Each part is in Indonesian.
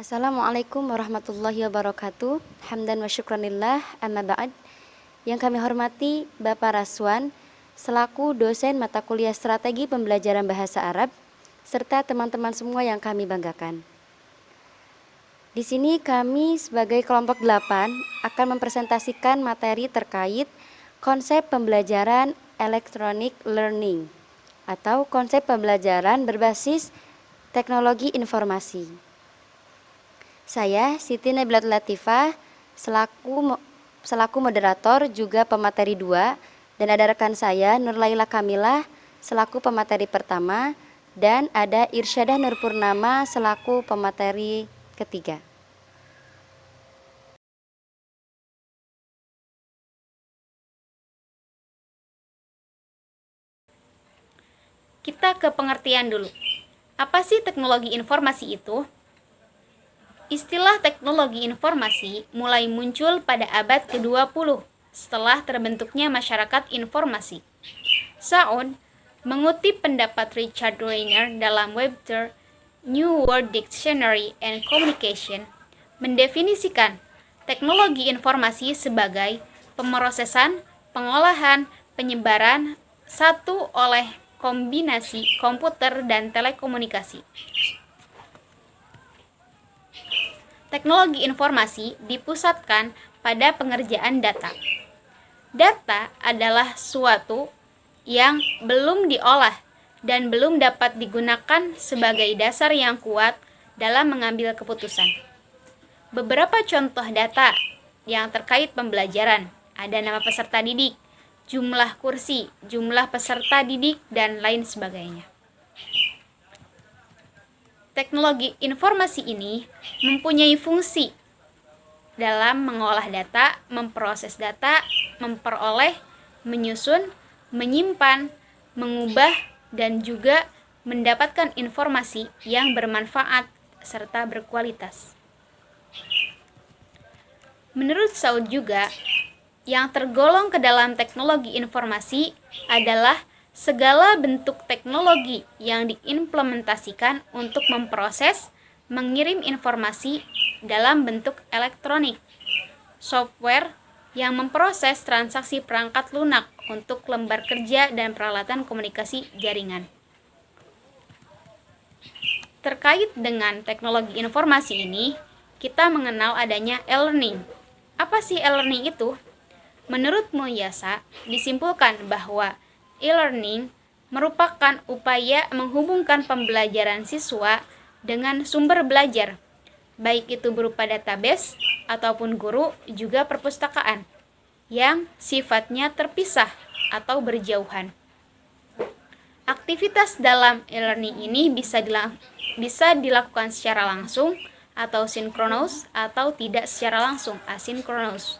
Assalamualaikum warahmatullahi wabarakatuh. Hamdan wa syukranillah, amma ba'd. Yang kami hormati Bapak Raswan selaku dosen mata kuliah Strategi Pembelajaran Bahasa Arab serta teman-teman semua yang kami banggakan. Di sini kami sebagai kelompok 8 akan mempresentasikan materi terkait konsep pembelajaran electronic learning atau konsep pembelajaran berbasis teknologi informasi. Saya Siti Nabilat Latifah selaku moderator juga pemateri 2 dan ada rekan saya Nurlaila Kamilah selaku pemateri pertama dan ada Irsyadah Nurpurnama selaku pemateri ketiga. Kita ke pengertian dulu. Apa sih teknologi informasi itu? Istilah teknologi informasi mulai muncul pada abad ke-20 setelah terbentuknya masyarakat informasi. Saud mengutip pendapat Richard Rainer dalam Webster New World Dictionary and Communication mendefinisikan teknologi informasi sebagai pemrosesan, pengolahan, penyebaran satu oleh kombinasi komputer dan telekomunikasi. Teknologi informasi dipusatkan pada pengerjaan data. Data adalah suatu yang belum diolah dan belum dapat digunakan sebagai dasar yang kuat dalam mengambil keputusan. Beberapa contoh data yang terkait pembelajaran ada nama peserta didik, jumlah kursi, jumlah peserta didik, dan lain sebagainya. Teknologi informasi ini mempunyai fungsi dalam mengolah data, memproses data, memperoleh, menyusun, menyimpan, mengubah, dan juga mendapatkan informasi yang bermanfaat serta berkualitas. Menurut Saud juga, yang tergolong ke dalam teknologi informasi adalah segala bentuk teknologi yang diimplementasikan untuk memproses, mengirim informasi dalam bentuk elektronik, software yang memproses transaksi perangkat lunak untuk lembar kerja dan peralatan komunikasi jaringan. Terkait dengan teknologi informasi ini, kita mengenal adanya e-learning. Apa sih e-learning itu? Menurut Muyasa, disimpulkan bahwa e-learning merupakan upaya menghubungkan pembelajaran siswa dengan sumber belajar, baik itu berupa database ataupun guru juga perpustakaan, yang sifatnya terpisah atau berjauhan. Aktivitas dalam e-learning ini bisa dilakukan secara langsung atau sinkronus atau tidak secara langsung asinkronus.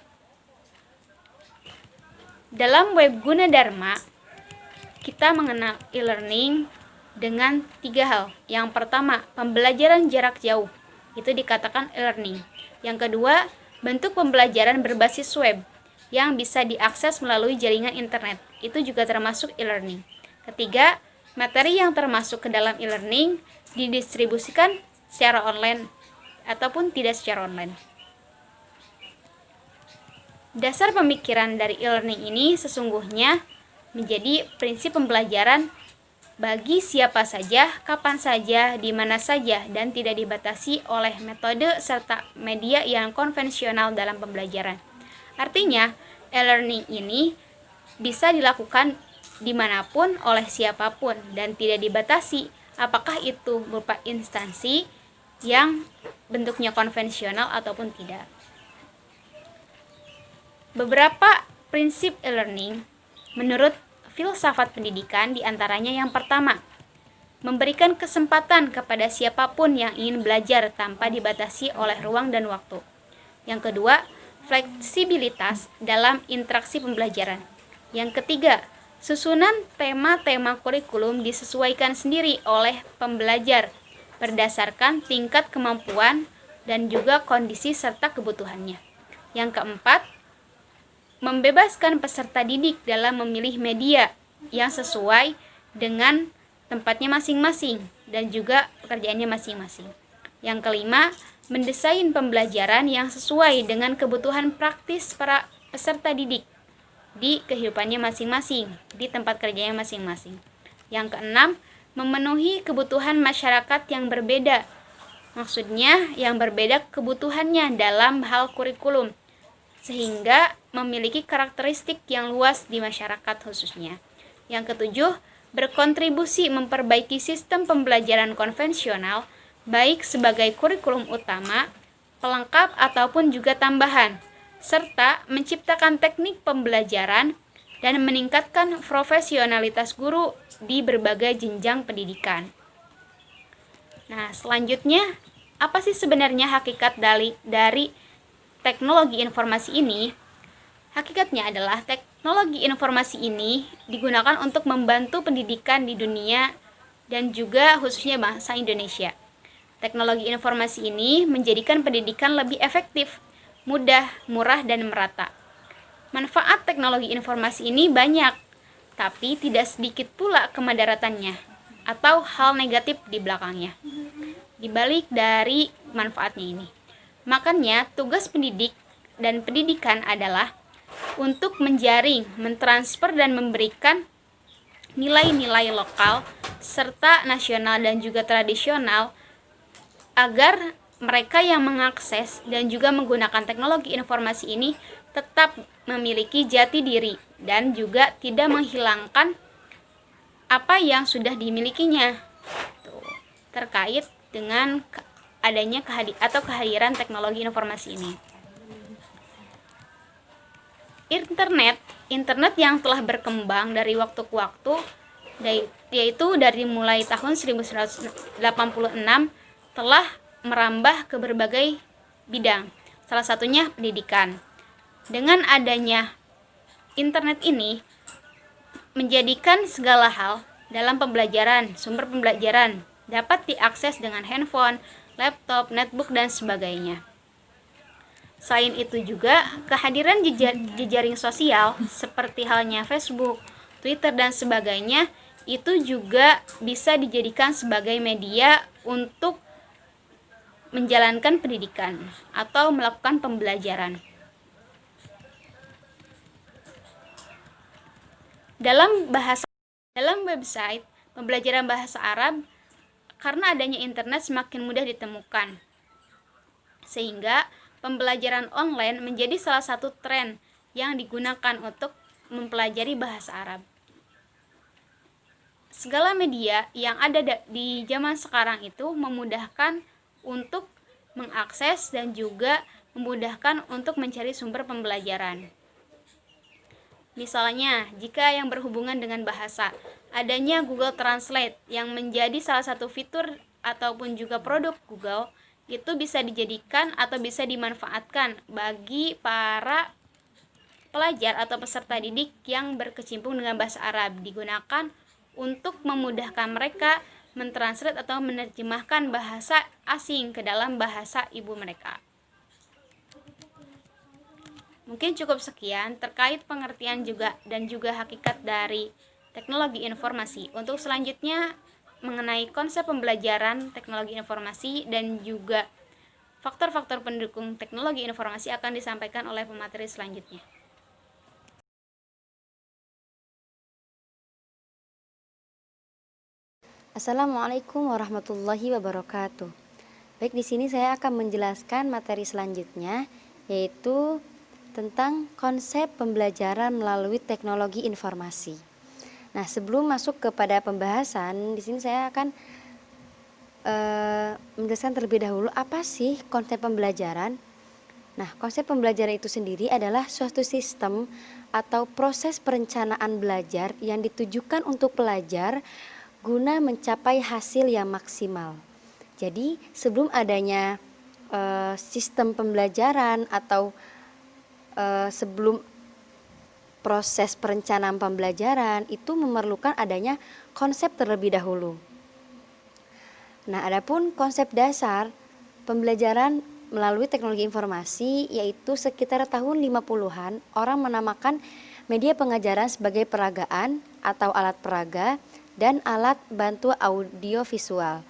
Dalam web Gunadarma, kita mengenal e-learning dengan 3 hal. Yang pertama, pembelajaran jarak jauh. Itu dikatakan e-learning. Yang kedua, bentuk pembelajaran berbasis web yang bisa diakses melalui jaringan internet. Itu juga termasuk e-learning. Ketiga, materi yang termasuk ke dalam e-learning didistribusikan secara online ataupun tidak secara online. Dasar pemikiran dari e-learning ini sesungguhnya menjadi prinsip pembelajaran bagi siapa saja, kapan saja, di mana saja, dan tidak dibatasi oleh metode serta media yang konvensional dalam pembelajaran. Artinya, e-learning ini bisa dilakukan dimanapun oleh siapapun dan tidak dibatasi apakah itu berupa instansi yang bentuknya konvensional ataupun tidak. Beberapa prinsip e-learning menurut filsafat pendidikan diantaranya yang pertama, memberikan kesempatan kepada siapapun yang ingin belajar tanpa dibatasi oleh ruang dan waktu. Yang kedua, fleksibilitas dalam interaksi pembelajaran. Yang ketiga, susunan tema-tema kurikulum disesuaikan sendiri oleh pembelajar berdasarkan tingkat kemampuan dan juga kondisi serta kebutuhannya. Yang keempat, membebaskan peserta didik dalam memilih media yang sesuai dengan tempatnya masing-masing dan juga pekerjaannya masing-masing. Yang kelima, mendesain pembelajaran yang sesuai dengan kebutuhan praktis para peserta didik di kehidupannya masing-masing, di tempat kerjanya masing-masing. Yang keenam, memenuhi kebutuhan masyarakat yang berbeda. Maksudnya, yang berbeda kebutuhannya dalam hal kurikulum, sehingga memiliki karakteristik yang luas di masyarakat khususnya. Yang ketujuh, berkontribusi memperbaiki sistem pembelajaran konvensional, baik sebagai kurikulum utama, pelengkap ataupun juga tambahan, serta menciptakan teknik pembelajaran dan meningkatkan profesionalitas guru di berbagai jenjang pendidikan. Nah, selanjutnya, apa sih sebenarnya hakikat dari teknologi informasi ini? Hakikatnya adalah teknologi informasi ini digunakan untuk membantu pendidikan di dunia dan juga khususnya bangsa Indonesia. Teknologi informasi ini menjadikan pendidikan lebih efektif, mudah, murah, dan merata. Manfaat teknologi informasi ini banyak, tapi tidak sedikit pula kemadaratannya atau hal negatif di belakangnya, di balik dari manfaatnya ini. Makanya, tugas pendidik dan pendidikan adalah untuk menjaring, mentransfer, dan memberikan nilai-nilai lokal serta nasional dan juga tradisional agar mereka yang mengakses dan juga menggunakan teknologi informasi ini tetap memiliki jati diri dan juga tidak menghilangkan apa yang sudah dimilikinya. Tuh, terkait dengan adanya kehadiran teknologi informasi ini. Internet yang telah berkembang dari waktu ke waktu, yaitu dari mulai tahun 1986 telah merambah ke berbagai bidang, salah satunya pendidikan. Dengan adanya internet ini, menjadikan segala hal dalam pembelajaran, sumber pembelajaran dapat diakses dengan handphone, laptop, netbook, dan sebagainya. Selain itu juga, kehadiran jejaring sosial seperti halnya Facebook, Twitter, dan sebagainya itu juga bisa dijadikan sebagai media untuk menjalankan pendidikan atau melakukan pembelajaran. Dalam website pembelajaran bahasa Arab, karena adanya internet semakin mudah ditemukan, sehingga pembelajaran online menjadi salah satu tren yang digunakan untuk mempelajari bahasa Arab. Segala media yang ada di zaman sekarang itu memudahkan untuk mengakses dan juga memudahkan untuk mencari sumber pembelajaran. Misalnya, jika yang berhubungan dengan bahasa, adanya Google Translate yang menjadi salah satu fitur ataupun juga produk Google, itu bisa dijadikan atau bisa dimanfaatkan bagi para pelajar atau peserta didik yang berkecimpung dengan bahasa Arab, digunakan untuk memudahkan mereka mentranslate atau menerjemahkan bahasa asing ke dalam bahasa ibu mereka. Mungkin cukup sekian terkait pengertian dan juga hakikat dari teknologi informasi. Untuk selanjutnya mengenai konsep pembelajaran teknologi informasi dan juga faktor-faktor pendukung teknologi informasi akan disampaikan oleh pemateri selanjutnya. Assalamualaikum warahmatullahi wabarakatuh. Baik, di sini saya akan menjelaskan materi selanjutnya, yaitu tentang konsep pembelajaran melalui teknologi informasi. Nah, sebelum masuk kepada pembahasan, di sini saya akan menjelaskan terlebih dahulu apa sih konsep pembelajaran. Nah, konsep pembelajaran itu sendiri adalah suatu sistem atau proses perencanaan belajar yang ditujukan untuk pelajar guna mencapai hasil yang maksimal. Jadi, sebelum adanya sistem pembelajaran atau sebelum proses perencanaan pembelajaran itu memerlukan adanya konsep terlebih dahulu. Nah, adapun konsep dasar pembelajaran melalui teknologi informasi yaitu sekitar tahun 50-an orang menamakan media pengajaran sebagai peragaan atau alat peraga dan alat bantu audio visual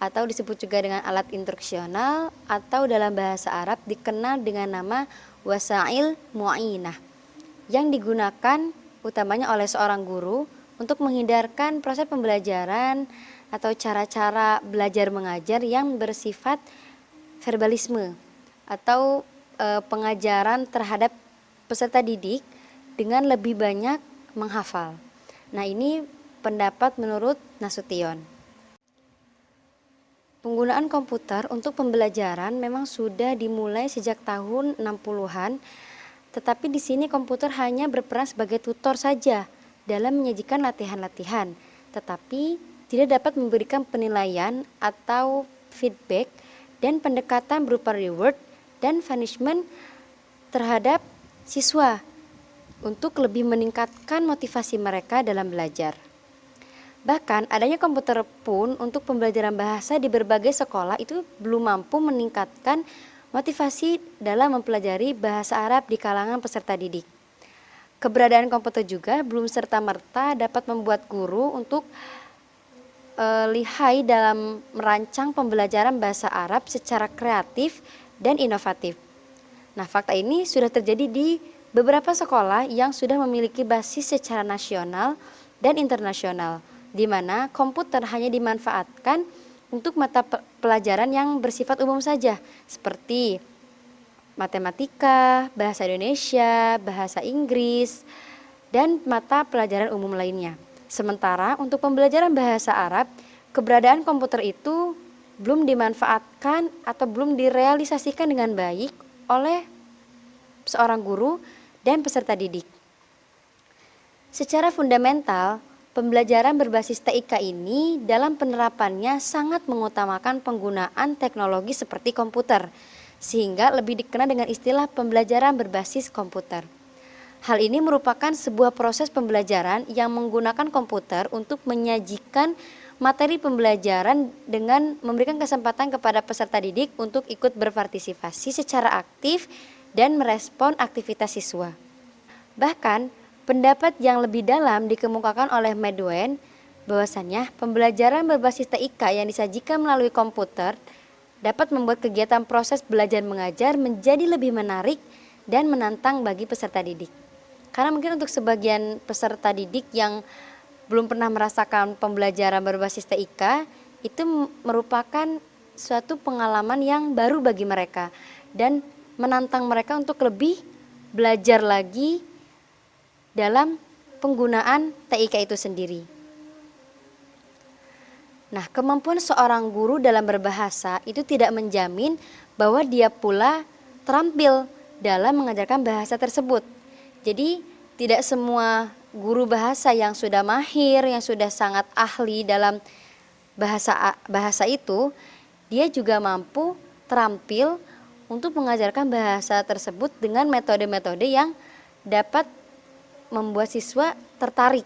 atau disebut juga dengan alat instruksional, atau dalam bahasa Arab dikenal dengan nama wasail mu'inah, yang digunakan utamanya oleh seorang guru untuk menghindarkan proses pembelajaran atau cara-cara belajar mengajar yang bersifat verbalisme atau pengajaran terhadap peserta didik dengan lebih banyak menghafal. Nah, ini pendapat menurut Nasution. Penggunaan komputer untuk pembelajaran memang sudah dimulai sejak tahun 60-an, tetapi di sini komputer hanya berperan sebagai tutor saja dalam menyajikan latihan-latihan, tetapi tidak dapat memberikan penilaian atau feedback dan pendekatan berupa reward dan punishment terhadap siswa untuk lebih meningkatkan motivasi mereka dalam belajar. Bahkan adanya komputer pun untuk pembelajaran bahasa di berbagai sekolah itu belum mampu meningkatkan motivasi dalam mempelajari bahasa Arab di kalangan peserta didik. Keberadaan komputer juga belum serta-merta dapat membuat guru untuk lihai dalam merancang pembelajaran bahasa Arab secara kreatif dan inovatif. Nah, fakta ini sudah terjadi di beberapa sekolah yang sudah memiliki basis secara nasional dan internasional, di mana komputer hanya dimanfaatkan untuk mata pelajaran yang bersifat umum saja, seperti matematika, bahasa Indonesia, bahasa Inggris, dan mata pelajaran umum lainnya. Sementara untuk pembelajaran bahasa Arab, keberadaan komputer itu belum dimanfaatkan atau belum direalisasikan dengan baik oleh seorang guru dan peserta didik. Secara fundamental, pembelajaran berbasis TIK ini dalam penerapannya sangat mengutamakan penggunaan teknologi seperti komputer, sehingga lebih dikenal dengan istilah pembelajaran berbasis komputer. Hal ini merupakan sebuah proses pembelajaran yang menggunakan komputer untuk menyajikan materi pembelajaran dengan memberikan kesempatan kepada peserta didik untuk ikut berpartisipasi secara aktif dan merespon aktivitas siswa. Bahkan, pendapat yang lebih dalam dikemukakan oleh Medwen bahwasannya pembelajaran berbasis TIK yang disajikan melalui komputer dapat membuat kegiatan proses belajar mengajar menjadi lebih menarik dan menantang bagi peserta didik. Karena mungkin untuk sebagian peserta didik yang belum pernah merasakan pembelajaran berbasis TIK, itu merupakan suatu pengalaman yang baru bagi mereka dan menantang mereka untuk lebih belajar lagi dalam penggunaan TIK itu sendiri. Nah, kemampuan seorang guru dalam berbahasa itu tidak menjamin bahwa dia pula terampil dalam mengajarkan bahasa tersebut. Jadi tidak semua guru bahasa yang sudah mahir, yang sudah sangat ahli dalam bahasa itu, dia juga mampu terampil untuk mengajarkan bahasa tersebut dengan metode-metode yang dapat membuat siswa tertarik.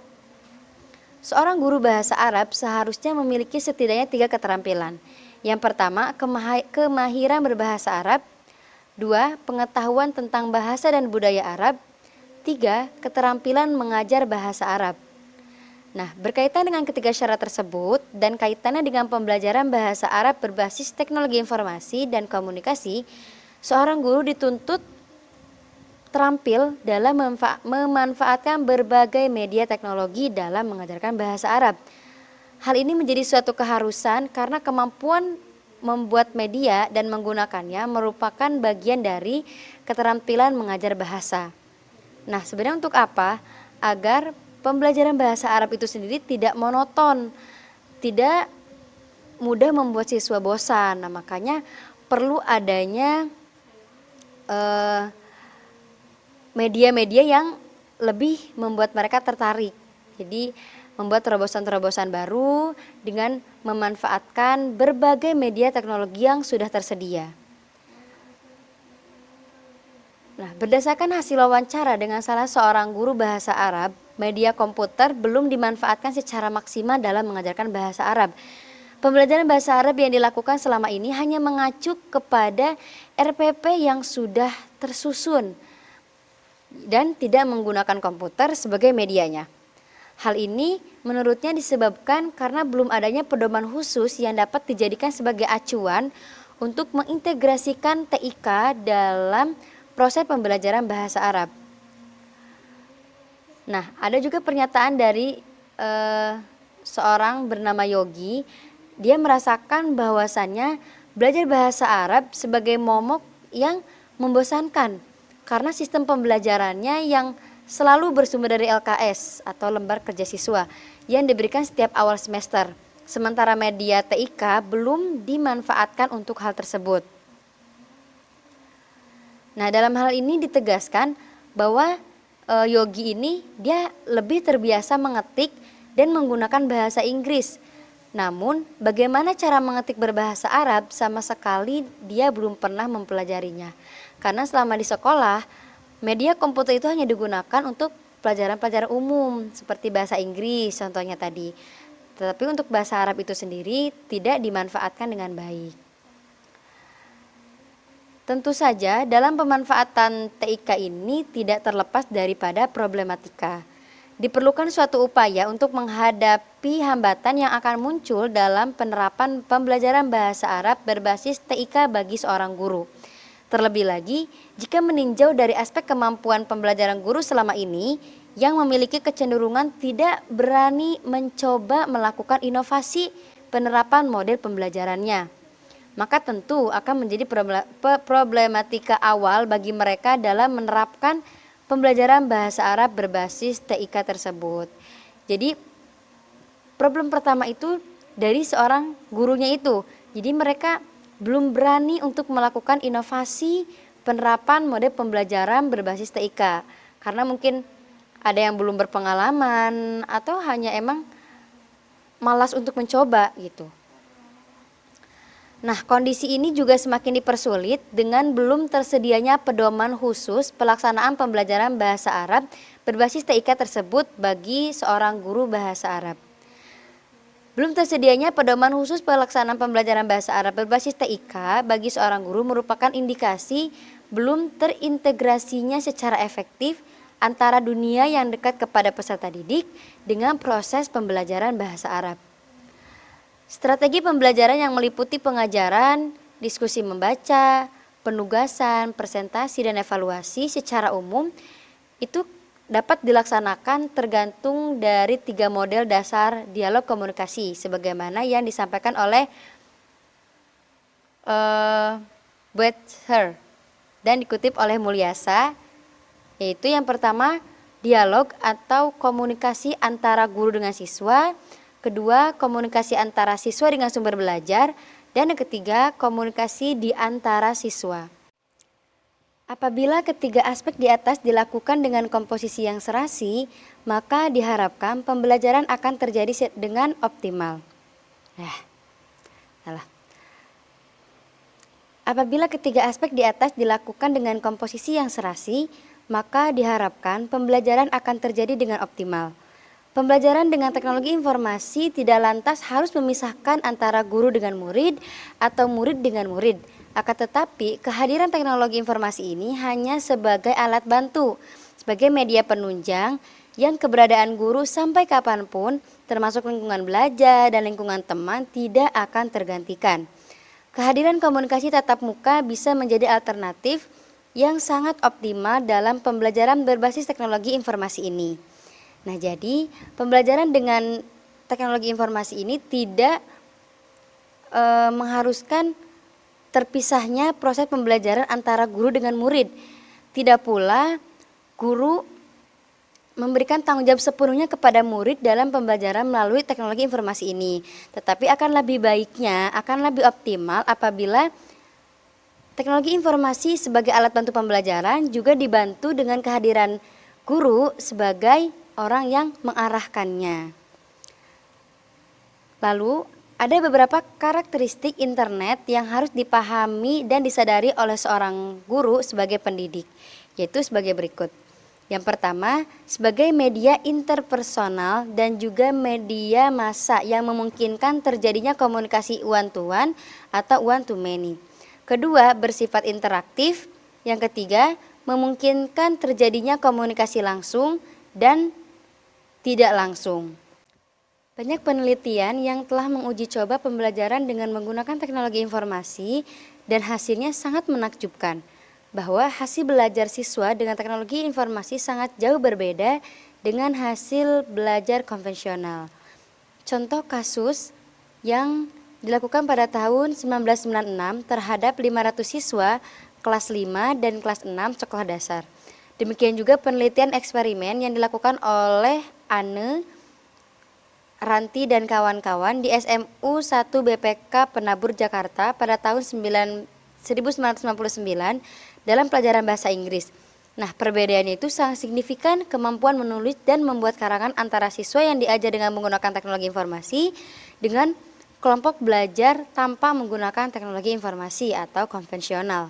Seorang guru bahasa Arab seharusnya memiliki setidaknya 3 keterampilan. Yang pertama, kemahiran berbahasa Arab. 2, pengetahuan tentang bahasa dan budaya Arab. 3, keterampilan mengajar bahasa Arab. Nah, berkaitan dengan ketiga syarat tersebut dan kaitannya dengan pembelajaran bahasa Arab berbasis teknologi informasi dan komunikasi, seorang guru dituntut terampil dalam memanfaatkan berbagai media teknologi dalam mengajarkan bahasa Arab. Hal ini menjadi suatu keharusan karena kemampuan membuat media dan menggunakannya merupakan bagian dari keterampilan mengajar bahasa. Nah, sebenarnya untuk apa? Agar pembelajaran bahasa Arab itu sendiri tidak monoton, tidak mudah membuat siswa bosan. Nah, makanya perlu adanya media-media yang lebih membuat mereka tertarik. Jadi membuat terobosan-terobosan baru dengan memanfaatkan berbagai media teknologi yang sudah tersedia. Nah, berdasarkan hasil wawancara dengan salah seorang guru bahasa Arab, media komputer belum dimanfaatkan secara maksimal dalam mengajarkan bahasa Arab. Pembelajaran bahasa Arab yang dilakukan selama ini hanya mengacu kepada RPP yang sudah tersusun dan tidak menggunakan komputer sebagai medianya. Hal ini menurutnya disebabkan karena belum adanya pedoman khusus yang dapat dijadikan sebagai acuan untuk mengintegrasikan TIK dalam proses pembelajaran bahasa Arab. Nah, ada juga pernyataan dari seorang bernama Yogi. Dia merasakan bahwasannya belajar bahasa Arab sebagai momok yang membosankan karena sistem pembelajarannya yang selalu bersumber dari LKS atau lembar kerja siswa yang diberikan setiap awal semester. Sementara media TIK belum dimanfaatkan untuk hal tersebut. Nah, dalam hal ini ditegaskan bahwa Yogi ini dia lebih terbiasa mengetik dan menggunakan bahasa Inggris. Namun, bagaimana cara mengetik berbahasa Arab sama sekali dia belum pernah mempelajarinya. Karena selama di sekolah, media komputer itu hanya digunakan untuk pelajaran-pelajaran umum seperti bahasa Inggris contohnya tadi. Tetapi untuk bahasa Arab itu sendiri tidak dimanfaatkan dengan baik. Tentu saja dalam pemanfaatan TIK ini tidak terlepas daripada problematika. Diperlukan suatu upaya untuk menghadapi hambatan yang akan muncul dalam penerapan pembelajaran bahasa Arab berbasis TIK bagi seorang guru. Terlebih lagi, jika meninjau dari aspek kemampuan pembelajaran guru selama ini yang memiliki kecenderungan tidak berani mencoba melakukan inovasi penerapan model pembelajarannya, maka tentu akan menjadi problematika awal bagi mereka dalam menerapkan pembelajaran bahasa Arab berbasis TIK tersebut. Jadi problem pertama itu dari seorang gurunya itu. Jadi mereka belum berani untuk melakukan inovasi penerapan model pembelajaran berbasis TIK. Karena mungkin ada yang belum berpengalaman atau hanya emang malas untuk mencoba gitu. Nah, kondisi ini juga semakin dipersulit dengan belum tersedianya pedoman khusus pelaksanaan pembelajaran bahasa Arab berbasis TIK tersebut bagi seorang guru bahasa Arab. Belum tersedianya pedoman khusus pelaksanaan pembelajaran bahasa Arab berbasis TIK bagi seorang guru merupakan indikasi belum terintegrasinya secara efektif antara dunia yang dekat kepada peserta didik dengan proses pembelajaran bahasa Arab. Strategi pembelajaran yang meliputi pengajaran, diskusi membaca, penugasan, presentasi, dan evaluasi secara umum itu dapat dilaksanakan tergantung dari 3 model dasar dialog komunikasi sebagaimana yang disampaikan oleh Boether dan dikutip oleh Mulyasa, yaitu yang pertama dialog atau komunikasi antara guru dengan siswa, kedua komunikasi antara siswa dengan sumber belajar, dan yang ketiga komunikasi di antara siswa. Apabila ketiga aspek di atas dilakukan dengan komposisi yang serasi, maka diharapkan pembelajaran akan terjadi dengan optimal. Apabila ketiga aspek di atas dilakukan dengan komposisi yang serasi, maka diharapkan pembelajaran akan terjadi dengan optimal. Pembelajaran dengan teknologi informasi tidak lantas harus memisahkan antara guru dengan murid atau murid dengan murid. Akan tetapi, kehadiran teknologi informasi ini hanya sebagai alat bantu, sebagai media penunjang yang keberadaan guru sampai kapanpun, termasuk lingkungan belajar dan lingkungan teman, tidak akan tergantikan. Kehadiran komunikasi tatap muka bisa menjadi alternatif yang sangat optimal dalam pembelajaran berbasis teknologi informasi ini. Nah, jadi pembelajaran dengan teknologi informasi ini tidak mengharuskan terpisahnya proses pembelajaran antara guru dengan murid. Tidak pula guru memberikan tanggung jawab sepenuhnya kepada murid dalam pembelajaran melalui teknologi informasi ini. Tetapi akan lebih baiknya, akan lebih optimal apabila teknologi informasi sebagai alat bantu pembelajaran juga dibantu dengan kehadiran guru sebagai orang yang mengarahkannya. Lalu, ada beberapa karakteristik internet yang harus dipahami dan disadari oleh seorang guru sebagai pendidik, yaitu sebagai berikut. Yang pertama, sebagai media interpersonal dan juga media massa yang memungkinkan terjadinya komunikasi one-to-one atau one-to-many. Kedua, bersifat interaktif. Yang ketiga, memungkinkan terjadinya komunikasi langsung dan tidak langsung. Banyak penelitian yang telah menguji coba pembelajaran dengan menggunakan teknologi informasi dan hasilnya sangat menakjubkan, bahwa hasil belajar siswa dengan teknologi informasi sangat jauh berbeda dengan hasil belajar konvensional. Contoh kasus yang dilakukan pada tahun 1996 terhadap 500 siswa kelas 5 dan kelas 6 sekolah dasar. Demikian juga penelitian eksperimen yang dilakukan oleh Anne, Ranti dan kawan-kawan di SMU 1 BPK Penabur Jakarta pada tahun 1999 dalam pelajaran bahasa Inggris. Nah, perbedaannya itu sangat signifikan kemampuan menulis dan membuat karangan antara siswa yang diajar dengan menggunakan teknologi informasi dengan kelompok belajar tanpa menggunakan teknologi informasi atau konvensional.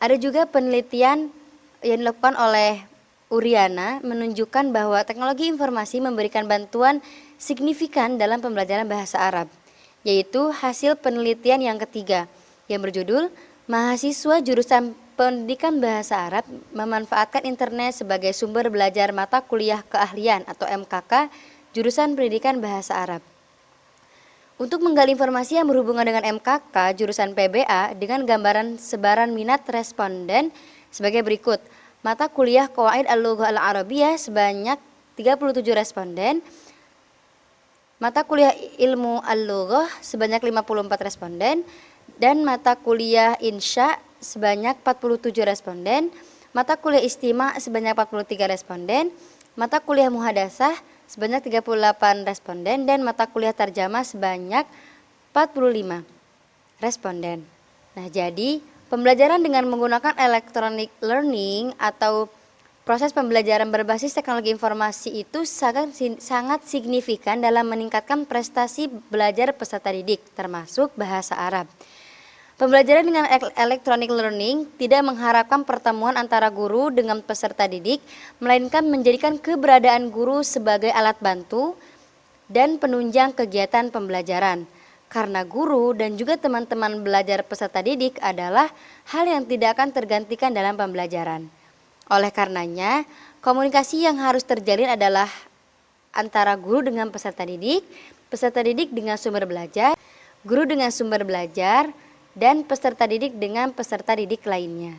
Ada juga penelitian yang dilakukan oleh Uriana menunjukkan bahwa teknologi informasi memberikan bantuan signifikan dalam pembelajaran bahasa Arab, yaitu hasil penelitian yang ketiga yang berjudul Mahasiswa Jurusan Pendidikan Bahasa Arab memanfaatkan internet sebagai sumber belajar mata kuliah keahlian atau MKK jurusan Pendidikan Bahasa Arab. Untuk menggali informasi yang berhubungan dengan MKK jurusan PBA dengan gambaran sebaran minat responden sebagai berikut. Mata kuliah Qawaid Al-Lughah Al-Arabiyah sebanyak 37 responden. Mata kuliah Ilmu Al-Lughah sebanyak 54 responden. Dan mata kuliah Insya sebanyak 47 responden. Mata kuliah Istima sebanyak 43 responden. Mata kuliah Muhadasah sebanyak 38 responden. Dan mata kuliah Tarjamah sebanyak 45 responden. Nah, jadi pembelajaran dengan menggunakan electronic learning atau proses pembelajaran berbasis teknologi informasi itu sangat signifikan dalam meningkatkan prestasi belajar peserta didik, termasuk bahasa Arab. Pembelajaran dengan electronic learning tidak mengharapkan pertemuan antara guru dengan peserta didik, melainkan menjadikan keberadaan guru sebagai alat bantu dan penunjang kegiatan pembelajaran. Karena guru dan juga teman-teman belajar peserta didik adalah hal yang tidak akan tergantikan dalam pembelajaran. Oleh karenanya, komunikasi yang harus terjalin adalah antara guru dengan peserta didik dengan sumber belajar, guru dengan sumber belajar, dan peserta didik dengan peserta didik lainnya.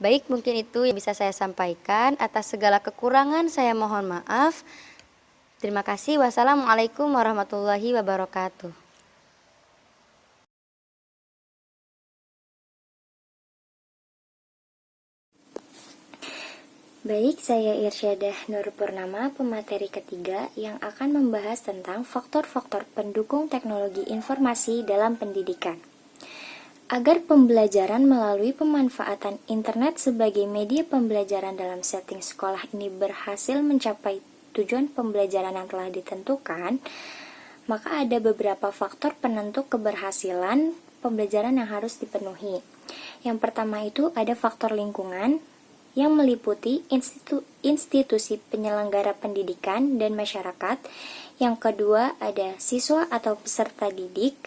Baik, mungkin itu yang bisa saya sampaikan. Atas segala kekurangan saya mohon maaf. Terima kasih. Wassalamualaikum warahmatullahi wabarakatuh. Baik, saya Irsyadah Nur Purnama, pemateri ketiga yang akan membahas tentang faktor-faktor pendukung teknologi informasi dalam pendidikan. Agar pembelajaran melalui pemanfaatan internet sebagai media pembelajaran dalam setting sekolah ini berhasil mencapai tujuan pembelajaran yang telah ditentukan, maka ada beberapa faktor penentu keberhasilan pembelajaran yang harus dipenuhi. Yang pertama itu ada faktor lingkungan, yang meliputi institusi penyelenggara pendidikan dan masyarakat. Yang kedua ada siswa atau peserta didik.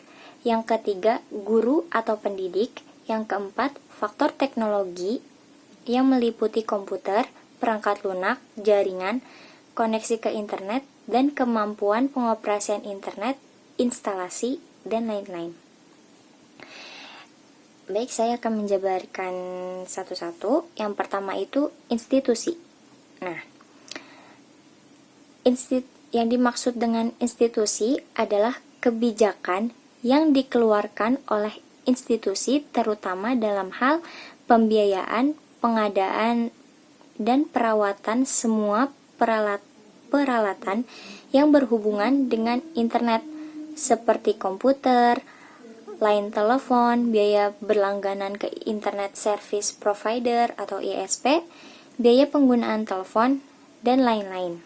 Yang ketiga guru atau pendidik. Yang keempat faktor teknologi yang meliputi komputer, perangkat lunak, jaringan, koneksi ke internet, dan kemampuan pengoperasian internet, instalasi, dan lain-lain. Baik, saya akan menjabarkan satu-satu. Yang pertama itu institusi. Nah, yang dimaksud dengan institusi adalah kebijakan yang dikeluarkan oleh institusi terutama dalam hal pembiayaan, pengadaan, dan perawatan semua peralatan yang berhubungan dengan internet seperti komputer, line telepon, biaya berlangganan ke Internet Service Provider atau ISP, biaya penggunaan telepon, dan lain-lain.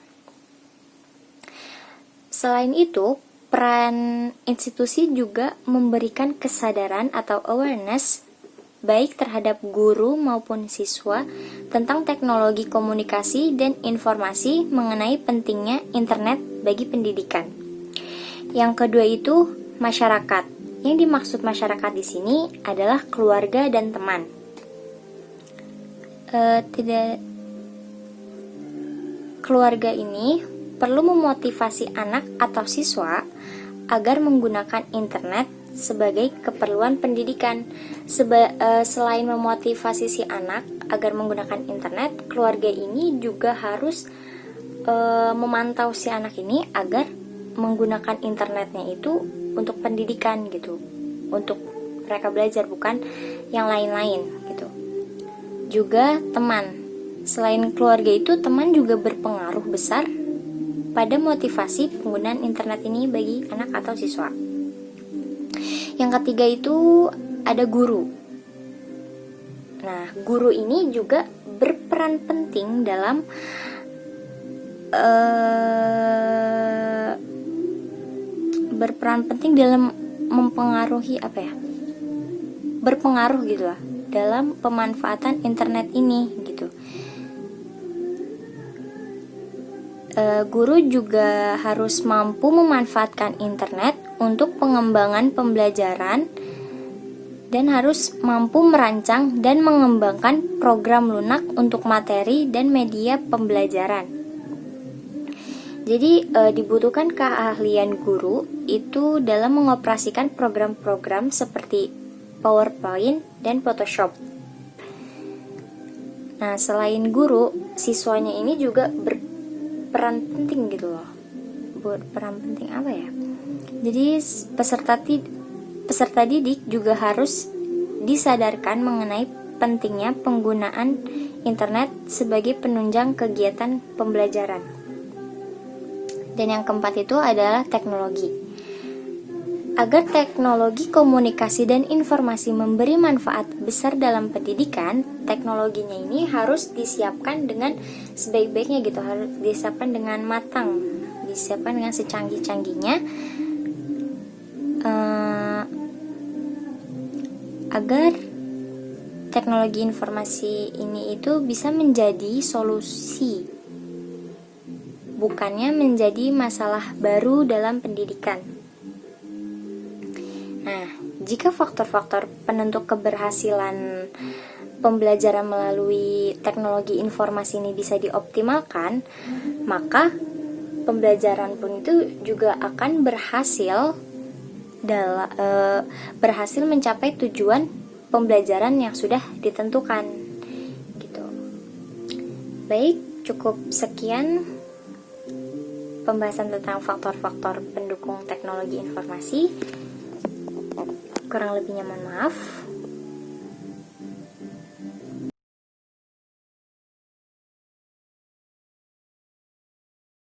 Selain itu, peran institusi juga memberikan kesadaran atau awareness baik terhadap guru maupun siswa tentang teknologi komunikasi dan informasi mengenai pentingnya internet bagi pendidikan. Yang kedua itu masyarakat. Yang dimaksud masyarakat di sini adalah keluarga dan teman. Keluarga ini perlu memotivasi anak atau siswa agar menggunakan internet sebagai keperluan pendidikan. Selain memotivasi si anak agar menggunakan internet, keluarga ini juga harus memantau si anak ini agar menggunakan internetnya itu untuk pendidikan gitu, untuk mereka belajar, bukan yang lain-lain gitu. Juga teman, selain keluarga itu, teman juga berpengaruh besar pada motivasi penggunaan internet ini bagi anak atau siswa. Yang ketiga itu ada guru. Nah, guru ini juga berperan penting dalam mempengaruhi berpengaruh gitu lah dalam pemanfaatan internet ini gitu. Guru juga harus mampu memanfaatkan internet untuk pengembangan pembelajaran dan harus mampu merancang dan mengembangkan program lunak untuk materi dan media pembelajaran. Jadi dibutuhkan keahlian guru itu dalam mengoperasikan program-program seperti PowerPoint dan Photoshop. Nah, selain guru, siswanya ini juga berperan penting gitu loh. Berperan penting apa ya? Jadi peserta didik juga harus disadarkan mengenai pentingnya penggunaan internet sebagai penunjang kegiatan pembelajaran. Dan yang keempat itu adalah teknologi. Agar teknologi komunikasi dan informasi memberi manfaat besar dalam pendidikan, teknologinya ini harus disiapkan dengan sebaik-baiknya gitu, harus disiapkan dengan matang, disiapkan dengan secanggih-canggihnya, agar teknologi informasi ini itu bisa menjadi solusi, bukannya menjadi masalah baru dalam pendidikan. Nah, jika faktor-faktor penentu keberhasilan pembelajaran melalui teknologi informasi ini bisa dioptimalkan, maka pembelajaran pun itu juga akan berhasil mencapai tujuan pembelajaran yang sudah ditentukan gitu. Baik, cukup sekian pembahasan tentang faktor-faktor pendukung teknologi informasi. Kurang lebihnya mohon maaf.